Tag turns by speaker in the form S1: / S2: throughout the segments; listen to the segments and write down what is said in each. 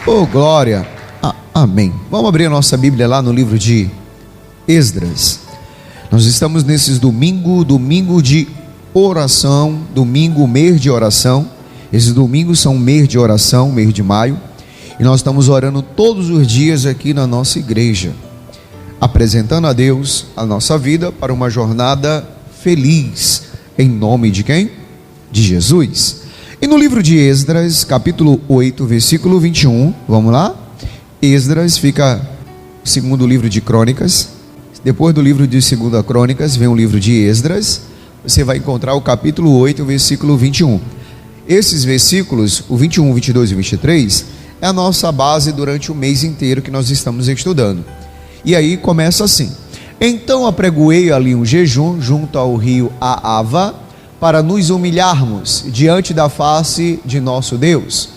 S1: Oh, glória. Amém. Vamos abrir a nossa Bíblia lá no livro de Esdras. Nós estamos nesses domingo de oração, mês de oração. Esses domingos são mês de oração, mês de maio. E nós estamos orando todos os dias aqui na nossa igreja, apresentando a Deus a nossa vida para uma jornada feliz. Em nome de quem? De Jesus. E no livro de Esdras, capítulo 8, versículo 21, vamos lá? Esdras fica o segundo livro de Crônicas. Depois do livro de Segunda Crônicas vem o livro de Esdras. Você vai encontrar o capítulo 8, versículo 21. Esses versículos, o 21, 22 e 23, é a nossa base durante o mês inteiro que nós estamos estudando. E aí começa assim: então apregoei ali um jejum junto ao rio Ahava, para nos humilharmos diante da face de nosso Deus,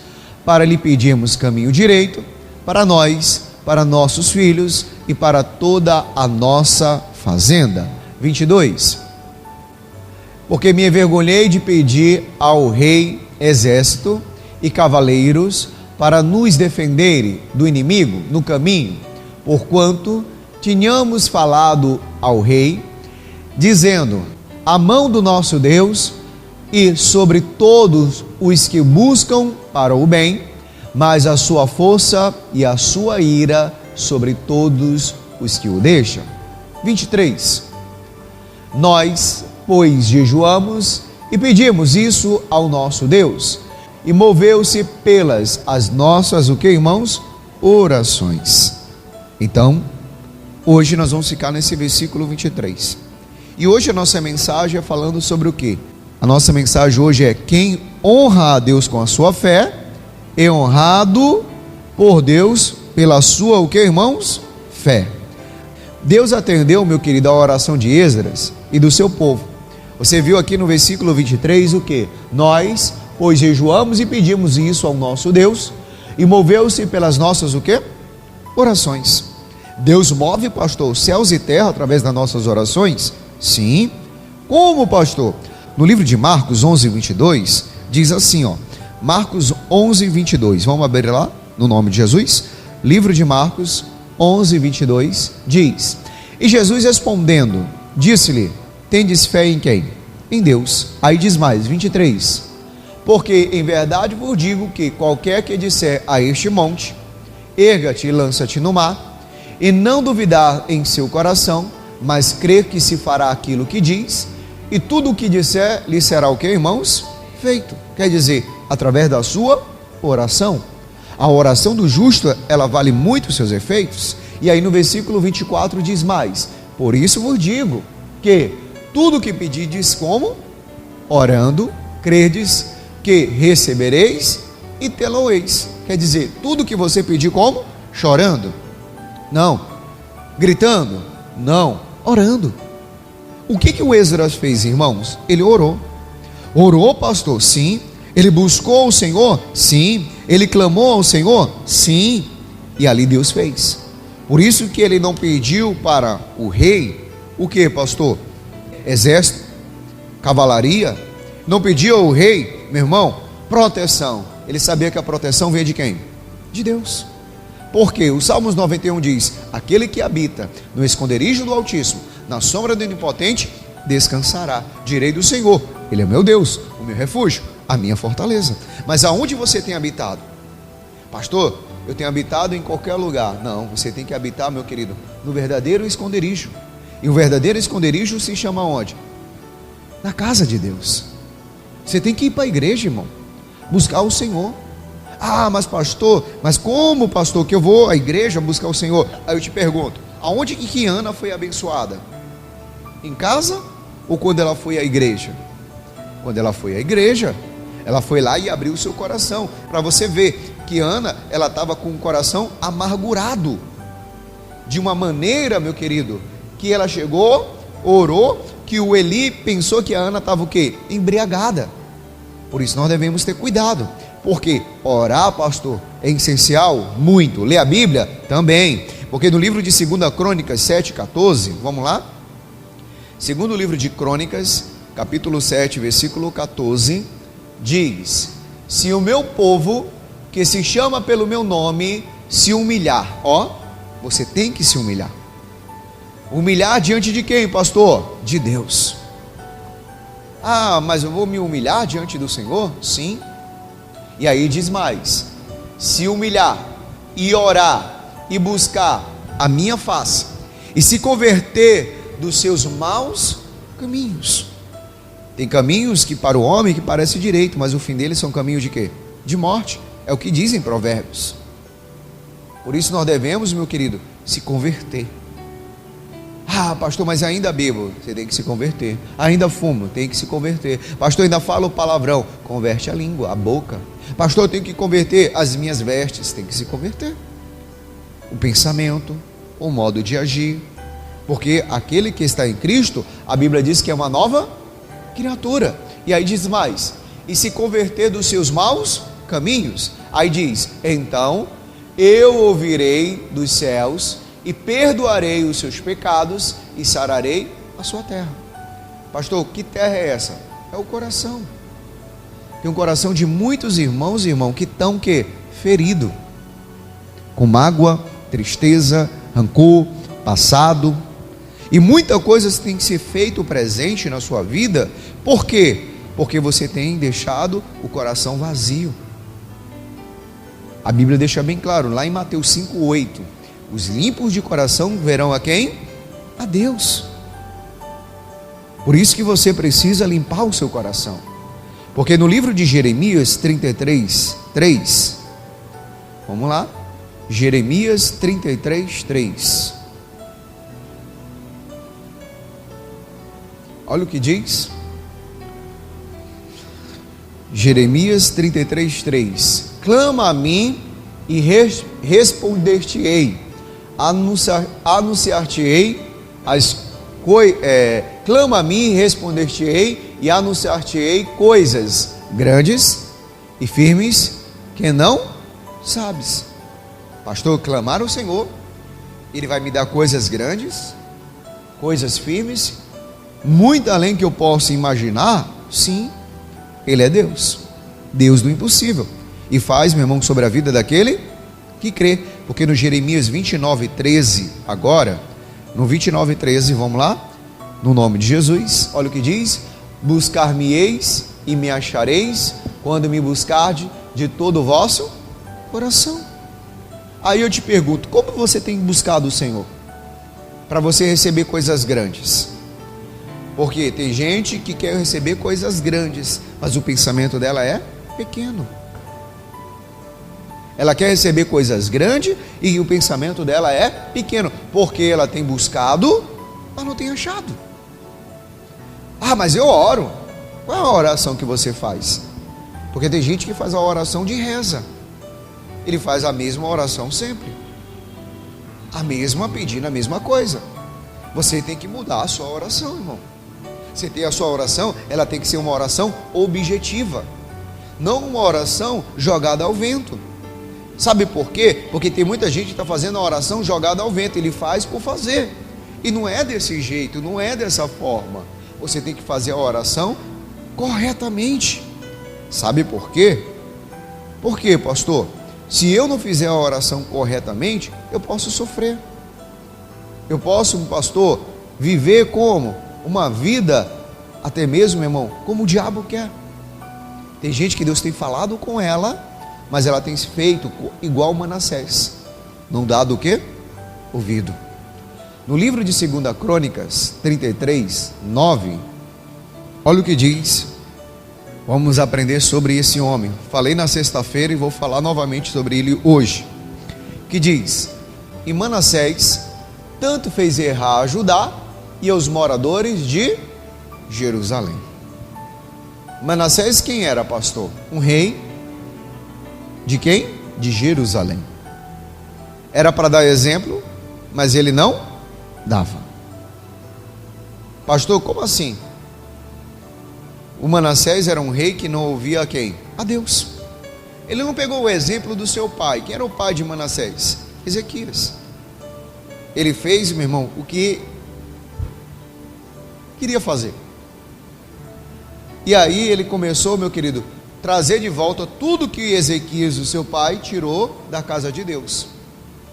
S1: para lhe pedirmos caminho direito para nós, para nossos filhos e para toda a nossa fazenda. 22. Porque me envergonhei de pedir ao rei exército e cavaleiros para nos defenderem do inimigo no caminho, porquanto tínhamos falado ao rei, dizendo: a mão do nosso Deus e sobre todos os que buscam para o bem, mas a sua força e a sua ira sobre todos os que o deixam. 23. Nós, pois, jejuamos e pedimos isso ao nosso Deus, e moveu-se pelas as nossas, o que, irmãos? Orações. Então, hoje nós vamos ficar nesse versículo 23. E hoje a nossa mensagem é falando sobre o quê? A nossa mensagem hoje é: quem honra a Deus com a sua fé é honrado por Deus pela sua, o que, irmãos? Fé. Deus atendeu, meu querido, a oração de Esdras e do seu povo. Você viu aqui no versículo 23 o que? Nós, pois, jejuamos e pedimos isso ao nosso Deus, e moveu-se pelas nossas, o que? Orações. Deus move, pastor, céus e terra através das nossas orações? Sim. Como, pastor? No livro de Marcos 11, 22, diz assim, ó, Marcos 11, 22, vamos abrir lá, no nome de Jesus. Livro de Marcos 11, 22, diz: e Jesus respondendo, disse-lhe: tendes fé em quem? Em Deus. Aí diz mais, 23, porque em verdade vos digo que qualquer que disser a este monte, erga-te e lança-te no mar, e não duvidar em seu coração, mas crer que se fará aquilo que diz, e tudo o que disser lhe será o que, irmãos? Feito. Quer dizer, através da sua oração. A oração do justo, ela vale muito os seus efeitos. E aí no versículo 24 diz mais: por isso vos digo que tudo o que pedirdes, como? Orando, credes que recebereis e tê-lo-eis. Quer dizer, tudo que você pedir, como? Chorando? Não. Gritando? Não. Orando. O que o Esdras fez, irmãos? Ele orou. Orou, pastor? Sim. Ele buscou o Senhor? Sim. Ele clamou ao Senhor? Sim. E ali Deus fez. Por isso que ele não pediu para o rei o que, pastor? Exército, cavalaria. Não pediu ao rei, meu irmão, proteção. Ele sabia que a proteção veio de quem? De Deus. Porque o Salmos 91 diz: aquele que habita no esconderijo do Altíssimo, na sombra do Onipotente, descansará. Direi do Senhor: Ele é meu Deus, o meu refúgio, a minha fortaleza. Mas aonde você tem habitado? Pastor, eu tenho habitado em qualquer lugar. Não, você tem que habitar, meu querido, no verdadeiro esconderijo. E o verdadeiro esconderijo se chama onde? Na casa de Deus. Você tem que ir para a igreja, irmão, buscar o Senhor. Ah, mas pastor, mas como, pastor, que eu vou à igreja buscar o Senhor? Aí eu te pergunto, aonde que Ana foi abençoada? Em casa ou quando ela foi à igreja? Quando ela foi à igreja, ela foi lá e abriu o seu coração, para você ver que Ana, ela estava com o coração amargurado, de uma maneira, meu querido, que ela chegou, orou, que o Eli pensou que a Ana estava o quê? Embriagada. Por isso nós devemos ter cuidado. Porque orar, pastor, é essencial? Muito. Ler a Bíblia? Também. Porque no livro de 2 Crônicas 7,14, vamos lá? Segundo livro de Crônicas, capítulo 7, versículo 14, diz: se o meu povo, que se chama pelo meu nome, se humilhar. Ó, você tem que se humilhar. Humilhar diante de quem, pastor? De Deus. Ah, mas eu vou me humilhar diante do Senhor? Sim. E aí diz mais: se humilhar e orar e buscar a minha face e se converter dos seus maus caminhos. Tem caminhos que para o homem que parece direito, mas o fim deles são caminhos de quê? De morte. É o que dizem Provérbios. Por isso nós devemos, meu querido, se converter. Ah, pastor, mas ainda bebo. Você tem que se converter. Ainda fumo, tem que se converter. Pastor, ainda falo palavrão. Converte a língua, a boca. Pastor, eu tenho que converter as minhas vestes. Tem que se converter. O pensamento, o modo de agir. Porque aquele que está em Cristo, a Bíblia diz que é uma nova criatura. E aí diz mais: e se converter dos seus maus caminhos. Aí diz: então eu ouvirei dos céus e perdoarei os seus pecados e sararei a sua terra. Pastor, que terra é essa? É o coração. Tem um coração de muitos irmãos e irmãos que estão ferido, com mágoa, tristeza, rancor, passado. E muita coisa tem que ser feito presente na sua vida. Por quê? Porque você tem deixado o coração vazio. A Bíblia deixa bem claro, lá em Mateus 5,8: os limpos de coração verão a quem? A Deus. Por isso que você precisa limpar o seu coração. Porque no livro de Jeremias 33:3, vamos lá, Jeremias 33:3, olha o que diz. Jeremias 33:3: clama a mim e responder-te-ei, anunciar-te-ei clama a mim e responder-te-ei e anunciar-te-ei coisas grandes e firmes que não sabes. Pastor, clamar ao Senhor, Ele vai me dar coisas grandes, coisas firmes, muito além que eu possa imaginar. Sim, Ele é Deus, Deus do impossível, e faz, meu irmão, sobre a vida daquele que crê. Porque no Jeremias 29:13, agora, no 29:13, vamos lá, no nome de Jesus, olha o que diz: buscar-me-eis e me achareis, quando me buscardes de todo o vosso coração. Aí eu te pergunto, como você tem buscado o Senhor? Para você receber coisas grandes. Porque tem gente que quer receber coisas grandes, mas o pensamento dela é pequeno. Ela quer receber coisas grandes e o pensamento dela é pequeno, porque ela tem buscado, mas não tem achado. Ah, mas eu oro. Qual é a oração que você faz? Porque tem gente que faz a oração de reza. Ele faz a mesma oração sempre, a mesma, pedindo a mesma coisa. Você tem que mudar a sua oração, irmão. Você tem a sua oração, ela tem que ser uma oração objetiva, não uma oração jogada ao vento. Sabe por quê? Porque tem muita gente que está fazendo a oração jogada ao vento. Ele faz por fazer, e não é desse jeito, não é dessa forma. Você tem que fazer a oração corretamente. Sabe por quê? Por quê, pastor? Se eu não fizer a oração corretamente, eu posso sofrer. Eu posso, pastor, viver como? Uma vida, até mesmo, meu irmão, como o diabo quer. Tem gente que Deus tem falado com ela, mas ela tem feito igual Manassés, não dado o quê? Ouvido. No livro de 2 Crônicas 33:9, olha o que diz. Vamos aprender sobre esse homem. Falei na sexta-feira e vou falar novamente sobre ele hoje. Que diz: e Manassés tanto fez errar a Judá e aos moradores de Jerusalém. Manassés quem era, pastor? Um rei de quem? De Jerusalém. Era para dar exemplo, mas ele não dava. Pastor, como assim? O Manassés era um rei que não ouvia a quem? A Deus. Ele não pegou o exemplo do seu pai. Quem era o pai de Manassés? Ezequias. Ele fez, meu irmão, o que queria fazer. E aí ele começou, meu querido, trazer de volta tudo que Ezequias, o seu pai, tirou da casa de Deus.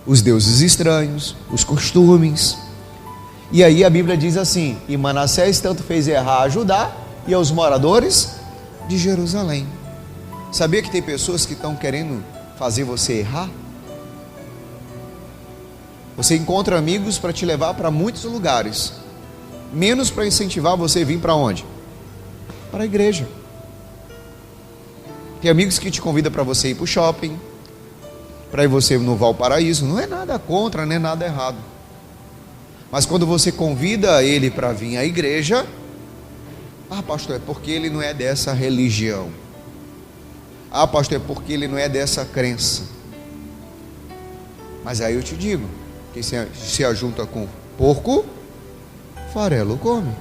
S1: Os deuses estranhos, os costumes. E aí a Bíblia diz assim: e Manassés tanto fez errar a Judá e aos moradores de Jerusalém. Sabia que tem pessoas que estão querendo fazer você errar? Você encontra amigos para te levar para muitos lugares, menos para incentivar você a vir para onde? Para a igreja. Tem amigos que te convidam para você ir para o shopping, para ir você no Valparaíso. Não é nada contra, nem nada errado. Mas quando você convida ele para vir à igreja, pastor, é porque ele não é dessa religião. Pastor, é porque ele não é dessa crença. Mas aí eu te digo, que se ajunta com porco, farelo come.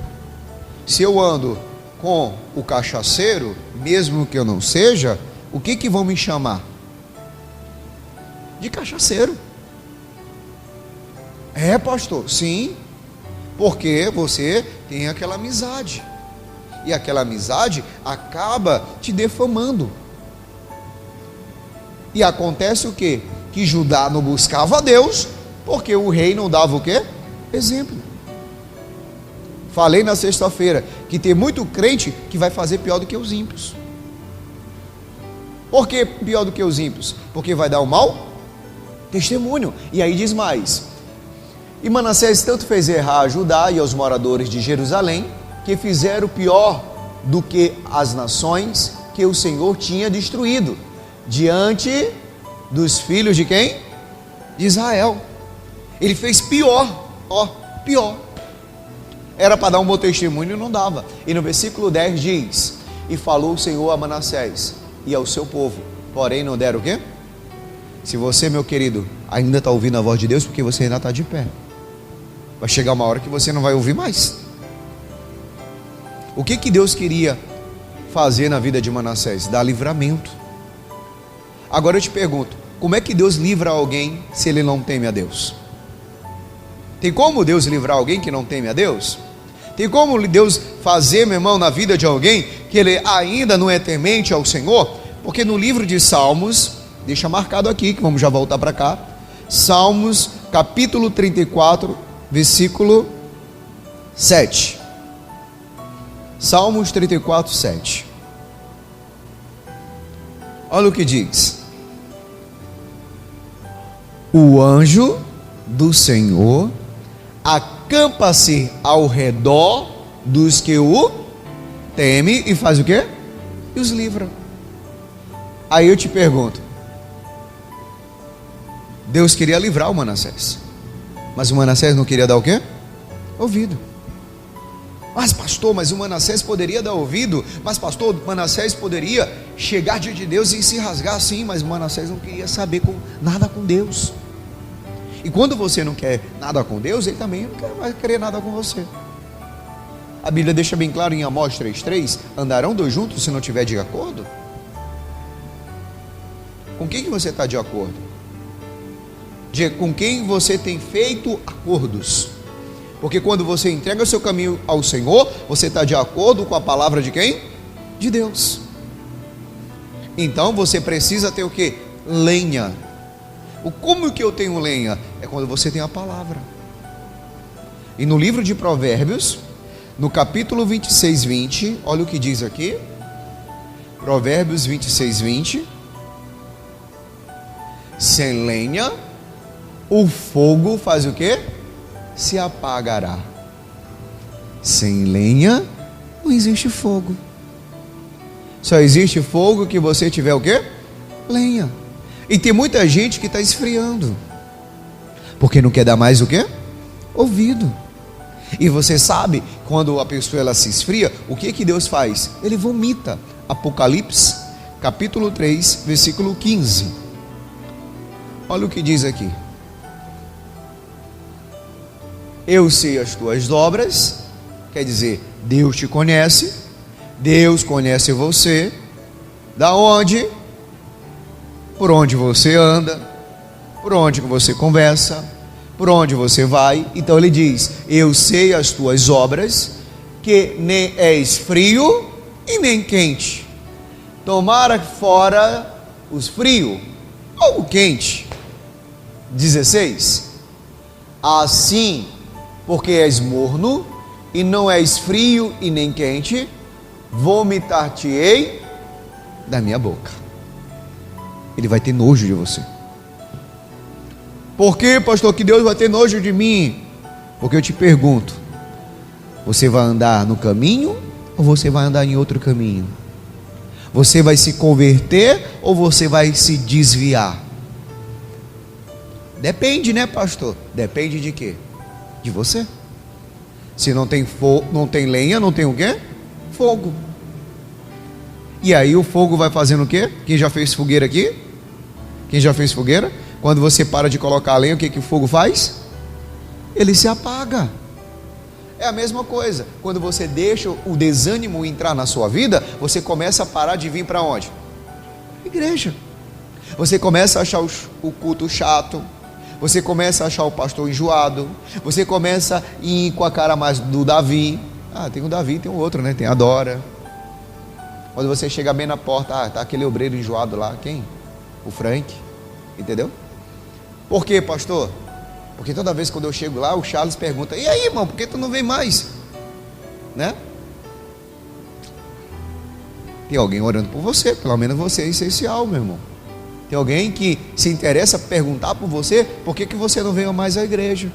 S1: Se eu ando com o cachaceiro, mesmo que eu não seja, o que vão me chamar? De cachaceiro. É, pastor, sim, porque você tem aquela amizade, e aquela amizade acaba te defamando. E acontece o quê? Que Judá não buscava Deus, porque o rei não dava o quê? Exemplo. Falei na sexta-feira que tem muito crente que vai fazer pior do que os ímpios. Por que pior do que os ímpios? Porque vai dar um mau testemunho. E aí diz mais: e Manassés tanto fez errar a Judá e aos moradores de Jerusalém, que fizeram pior do que as nações que o Senhor tinha destruído, diante dos filhos de quem? De Israel. Ele fez pior, pior. Era para dar um bom testemunho e não dava. E no versículo 10 diz: e falou o Senhor a Manassés e ao seu povo, porém não deram o quê? Se você, meu querido, ainda está ouvindo a voz de Deus, porque você ainda está de pé, vai chegar uma hora que você não vai ouvir mais. O que Deus queria fazer na vida de Manassés? Dar livramento. Agora eu te pergunto, como é que Deus livra alguém se ele não teme a Deus? Tem como Deus livrar alguém que não teme a Deus? Tem como Deus fazer, meu irmão, na vida de alguém que ele ainda não é temente ao Senhor? Porque no livro de Salmos, deixa marcado aqui, que vamos já voltar para cá, Salmos capítulo 34, versículo 7. Salmos 34, 7. Olha o que diz: o anjo do Senhor acampa-se ao redor dos que o temem e faz o quê? E os livra. Aí eu te pergunto, Deus queria livrar o Manassés, mas o Manassés não queria dar o quê? Ouvido. Mas pastor, mas o Manassés poderia dar ouvido? Mas pastor, o Manassés poderia chegar diante de Deus e se rasgar? Sim, mas o Manassés não queria saber nada com Deus. E quando você não quer nada com Deus, ele também não vai querer nada com você. A Bíblia deixa bem claro em Amós 3,3: andarão dois juntos se não tiver de acordo? Com quem que você está de acordo? Com quem você tem feito acordos? Porque quando você entrega o seu caminho ao Senhor, você está de acordo com a palavra de quem? De Deus. Então você precisa ter o quê? Lenha. Como que eu tenho lenha? É quando você tem a palavra. E no livro de Provérbios, no capítulo 26, 20, olha o que diz aqui. Provérbios 26, 20. Sem lenha, o fogo faz o quê? Se apagará. Sem lenha, não existe fogo. Só existe fogo que você tiver o quê? Lenha. E tem muita gente que está esfriando, porque não quer dar mais o quê? Ouvido. E você sabe, quando a pessoa ela se esfria, o que Deus faz? Ele vomita. Apocalipse, capítulo 3, versículo 15. Olha o que diz aqui: eu sei as tuas obras, quer dizer, Deus te conhece, Deus conhece você, da onde? Por onde você anda, por onde você conversa, por onde você vai. Então ele diz: eu sei as tuas obras, que nem és frio e nem quente. tomara fora os frios ou o quente. 16. Assim, porque és morno, e não és frio e nem quente, vomitar-te-ei da minha boca. Ele vai ter nojo de você. Por que, pastor, que Deus vai ter nojo de mim? Porque eu te pergunto, você vai andar no caminho ou você vai andar em outro caminho? Você vai se converter ou você vai se desviar? Depende, né, pastor? Depende de quê? De você. Se não tem não tem lenha, não tem o quê? Fogo. E aí o fogo vai fazendo o quê? Quem já fez fogueira aqui? Quem já fez fogueira? Quando você para de colocar a lenha, o que o fogo faz? Ele se apaga. É a mesma coisa. Quando você deixa o desânimo entrar na sua vida, você começa a parar de vir para onde? Igreja. Você começa a achar o culto chato. Você começa a achar o pastor enjoado. Você começa a ir com a cara mais do Davi. Ah, tem o Davi, tem o outro, né? Tem a Dora. Quando você chega bem na porta, tá aquele obreiro enjoado lá. Quem? O Frank. Entendeu? Por quê, pastor? Porque toda vez quando eu chego lá, o Charles pergunta: e aí, irmão, por que tu não vem mais? Né? Tem alguém orando por você. Pelo menos você é essencial, meu irmão. Tem alguém que se interessa perguntar por você, por que você não veio mais à igreja?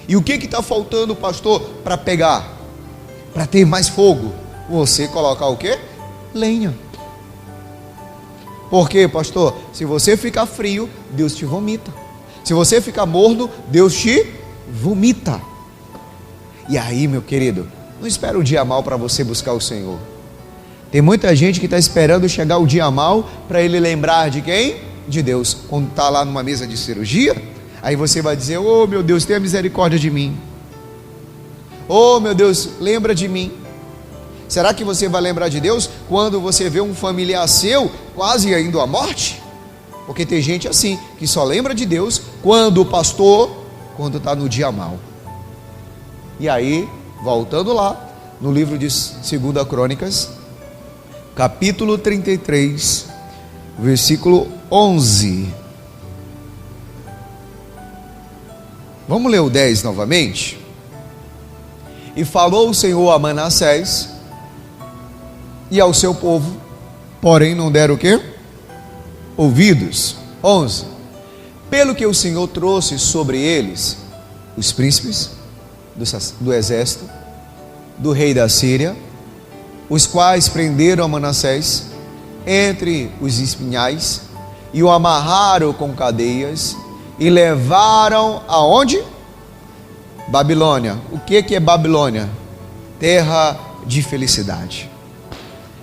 S1: E o que está faltando, pastor, para pegar? Para ter mais fogo? Você colocar o quê? Lenha. Por quê, pastor? Se você ficar frio, Deus te vomita. Se você ficar morno, Deus te vomita. E aí, meu querido, não espera o dia mal para você buscar o Senhor. Tem muita gente que está esperando chegar o dia mal para ele lembrar de quem? De Deus. Quando está lá numa mesa de cirurgia, aí você vai dizer: oh meu Deus, tenha misericórdia de mim. Oh meu Deus, lembra de mim. Será que você vai lembrar de Deus quando você vê um familiar seu quase indo à morte? Porque tem gente assim, que só lembra de Deus quando o pastor, quando está no dia mal. E aí, voltando lá, no livro de 2 Crônicas, capítulo 33, versículo 11. Vamos ler o 10 novamente? E falou o Senhor a Manassés e ao seu povo, porém não deram o quê? Ouvidos. 11. Pelo que o Senhor trouxe sobre eles os príncipes do exército do rei da Síria, os quais prenderam a Manassés entre os espinhais e o amarraram com cadeias e levaram aonde? Babilônia. O que é Babilônia? Terra de felicidade.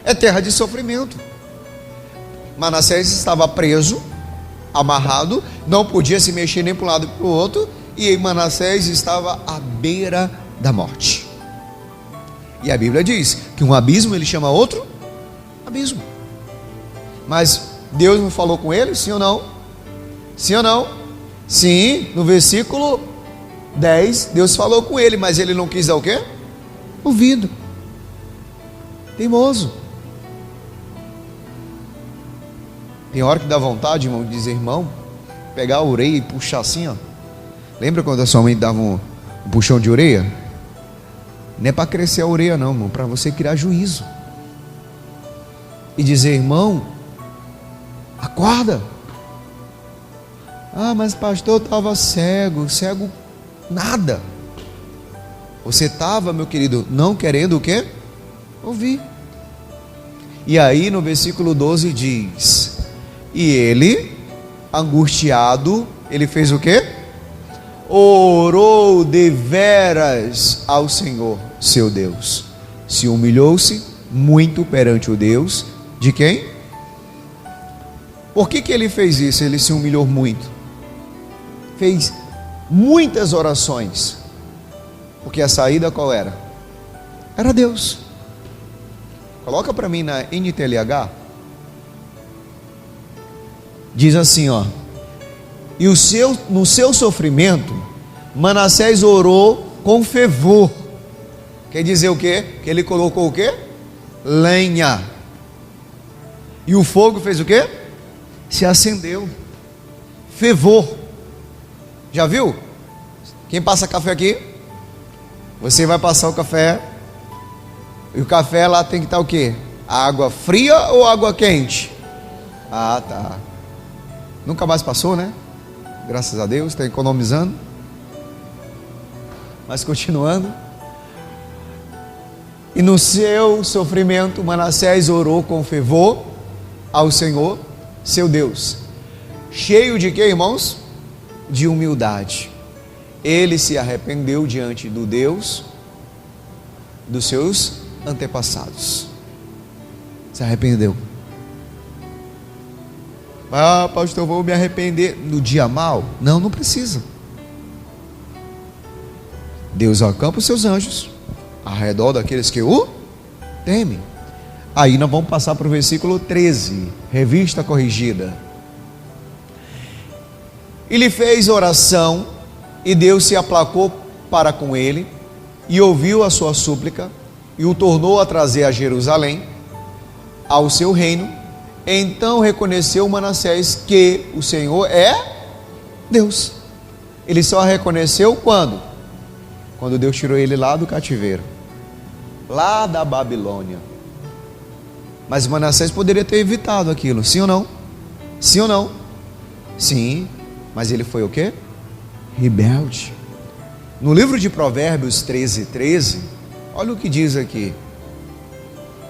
S1: É terra de sofrimento. Manassés estava preso, amarrado, não podia se mexer nem para um lado nem para o outro, e Manassés estava à beira da morte. E a Bíblia diz que um abismo ele chama outro abismo. Mas Deus não falou com ele, sim ou não? Sim ou não? Sim, no versículo 10, Deus falou com ele, mas ele não quis dar o quê? Ouvido. Teimoso. Tem hora que dá vontade, irmão, de dizer: irmão, pegar a orelha e puxar assim, ó. Lembra quando a sua mãe dava um puxão de orelha? Não é para crescer a orelha não, irmão, para você criar juízo. E dizer: irmão, acorda. Ah, mas pastor, eu estava cego nada. Você estava, meu querido, não querendo o quê? Ouvir. E aí no versículo 12 diz: e ele, angustiado, ele fez o quê? Orou deveras ao Senhor, seu Deus. Se humilhou-se muito perante o Deus de quem? Por que ele fez isso? Ele se humilhou muito. Fez muitas orações. Porque a saída qual era? Era Deus. Coloca para mim na NTLH. Diz assim, ó: e no seu sofrimento, Manassés orou com fervor. Quer dizer o quê? Que ele colocou o quê? Lenha. E o fogo fez o quê? Se acendeu. Fervor. Já viu? Quem passa café aqui? Você vai passar o café. E o café lá tem que estar o quê? Água fria ou água quente? Ah, tá. Nunca mais passou, né? Graças a Deus, está economizando. Mas continuando. E no seu sofrimento, Manassés orou com fervor ao Senhor, seu Deus. Cheio de quê, irmãos? De humildade. Ele se arrependeu diante do Deus dos seus antepassados. Se arrependeu. Ah, pastor, eu vou me arrepender no dia mal? Não, não precisa. Deus acampa os seus anjos ao redor daqueles que o temem. Aí nós vamos passar para o versículo 13, revista corrigida. Ele fez oração e Deus se aplacou para com ele e ouviu a sua súplica e o tornou a trazer a Jerusalém, ao seu reino. Então reconheceu Manassés que o Senhor é Deus. Ele só reconheceu quando? Quando Deus tirou ele lá do cativeiro, lá da Babilônia. Mas Manassés poderia ter evitado aquilo, sim ou não? Sim ou não? Sim, mas ele foi o quê? Rebelde. No livro de Provérbios 13, olha o que diz aqui.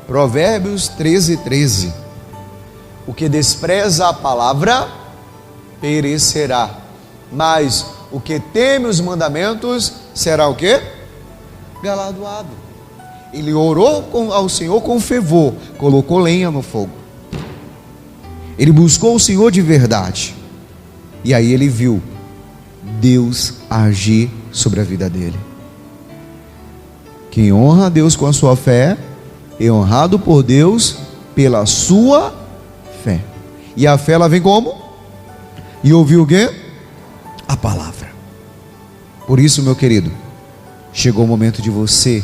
S1: Provérbios 13. O que despreza a palavra perecerá, mas o que teme os mandamentos será o quê? Galardoado. Ele orou ao Senhor com fervor, colocou lenha no fogo. Ele buscou o Senhor de verdade. E aí ele viu Deus agir sobre a vida dele. Quem honra a Deus com a sua fé é honrado por Deus pela sua fé. E a fé ela vem como? E ouviu o quê? A palavra. Por isso, meu querido, chegou o momento de você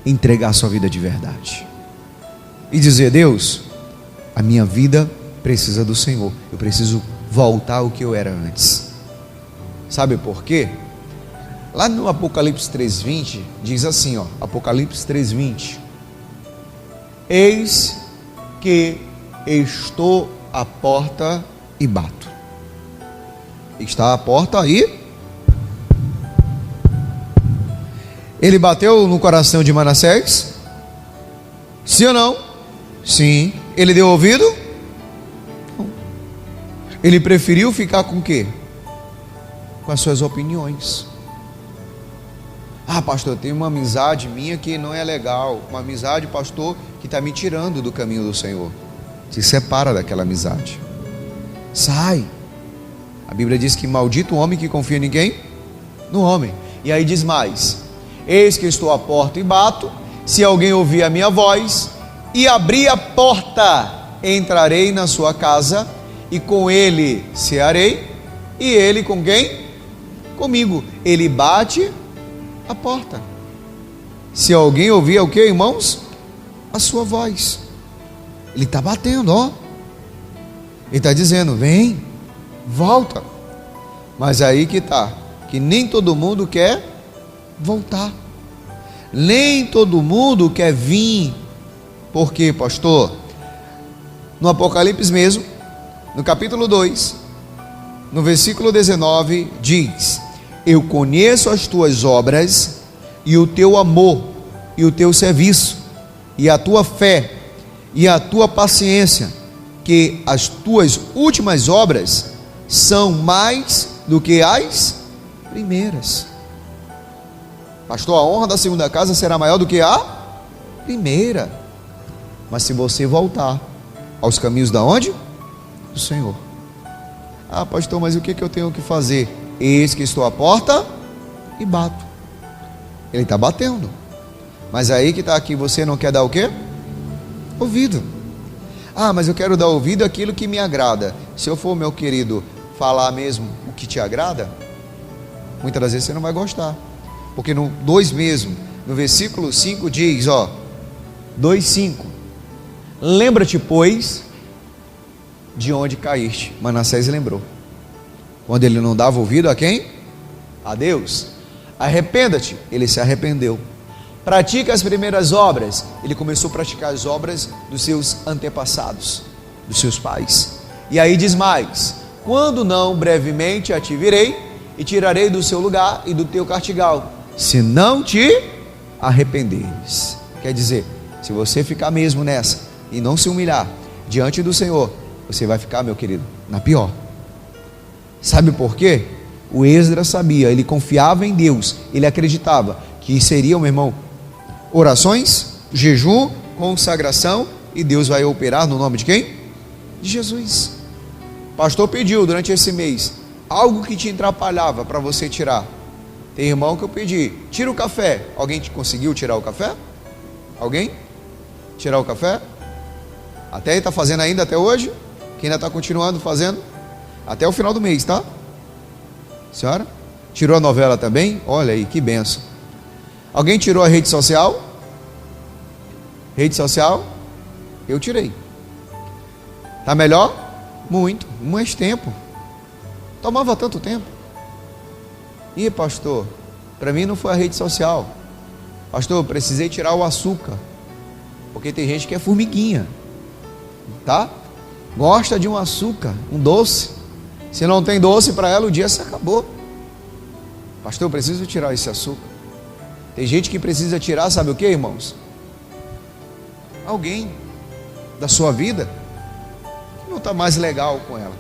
S1: entregar a sua vida de verdade e dizer: Deus, a minha vida precisa do Senhor, eu preciso voltar ao que eu era antes. Sabe por quê? Lá no Apocalipse 3:20 diz assim, Apocalipse 3:20: eis que estou à porta e bato. Está à porta aí. Ele bateu no coração de Manassés? Sim ou não? Sim. Ele deu ouvido? Não. Ele preferiu ficar com o quê? Com as suas opiniões. Ah, pastor, eu tenho uma amizade minha que não é legal. Uma amizade, pastor, que está me tirando do caminho do Senhor. Se separa daquela amizade. Sai. A Bíblia diz que maldito o homem que confia em quem? No homem. E aí diz mais: eis que estou à porta e bato. Se alguém ouvir a minha voz e abrir a porta, entrarei na sua casa e com ele cearei, e ele com quem? Comigo. Ele bate a porta. Se alguém ouvir o que, irmãos? A sua voz. Ele está batendo, Ele está dizendo: vem, volta. Mas aí que está, que nem todo mundo quer voltar. Nem todo mundo quer vir. Por quê, pastor? No Apocalipse mesmo, no capítulo 2, no versículo 19, diz: eu conheço as tuas obras, e o teu amor, e o teu serviço, e a tua fé, e a tua paciência, que as tuas últimas obras são mais do que as primeiras. Pastor, a honra da segunda casa será maior do que a primeira. Mas se você voltar aos caminhos da onde? Do Senhor. Ah, pastor, mas o que eu tenho que fazer? Eis que estou à porta e bato. Ele está batendo. Mas aí que está aqui, você não quer dar o quê? Ouvido. Ah, mas eu quero dar ouvido àquilo que me agrada. Se eu for, meu querido, falar mesmo o que te agrada, muitas das vezes você não vai gostar. Porque no 2 mesmo, no versículo 5 diz, 2:5: lembra-te, pois, de onde caíste. Manassés lembrou. Quando ele não dava ouvido a quem? A Deus. Arrependa-te. Ele se arrependeu. Pratica as primeiras obras. Ele começou a praticar as obras dos seus antepassados, dos seus pais. E aí diz mais: quando não, brevemente a te virei e tirarei do seu lugar e do teu cartigal, se não te arrependeres. Quer dizer, se você ficar mesmo nessa e não se humilhar diante do Senhor, você vai ficar, meu querido, na pior. Sabe por quê? O Esdras sabia, ele confiava em Deus, ele acreditava que seriam, meu irmão, orações, jejum, consagração, e Deus vai operar no nome de quem? De Jesus. O pastor pediu durante esse mês algo que te atrapalhava para você tirar. Tem irmão que eu pedi, tira o café. Alguém te conseguiu tirar o café? Alguém? Tirar o café? Até ele está fazendo ainda até hoje? Quem ainda está continuando fazendo? Até o final do mês, tá? Senhora? Tirou a novela também? Olha aí, que benção. Alguém tirou a rede social? Rede social? Eu tirei. Tá melhor? Muito, mais tempo. Tomava tanto tempo. Ih, pastor, para mim não foi a rede social. Pastor, eu precisei tirar o açúcar, porque tem gente que é formiguinha, tá? Gosta de um açúcar, um doce. Se não tem doce para ela, o dia se acabou. Pastor, eu preciso tirar esse açúcar. Tem gente que precisa tirar, sabe o que, irmãos? Alguém da sua vida que não está mais legal com ela.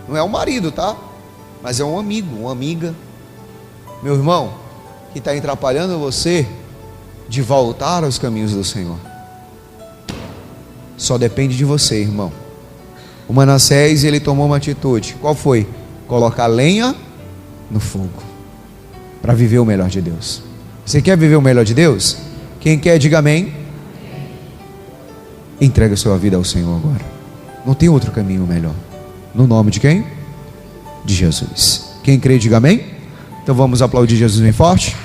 S1: Não é o marido, tá? Mas é um amigo, uma amiga. Meu irmão, que está atrapalhando você de voltar aos caminhos do Senhor. Só depende de você, irmão. O Manassés, ele tomou uma atitude. Qual foi? Colocar lenha no fogo para viver o melhor de Deus. Você quer viver o melhor de Deus? Quem quer, diga amém. Entrega a sua vida ao Senhor agora. Não tem outro caminho melhor. No nome de quem? De Jesus. Quem crê, diga amém. Então vamos aplaudir Jesus bem forte.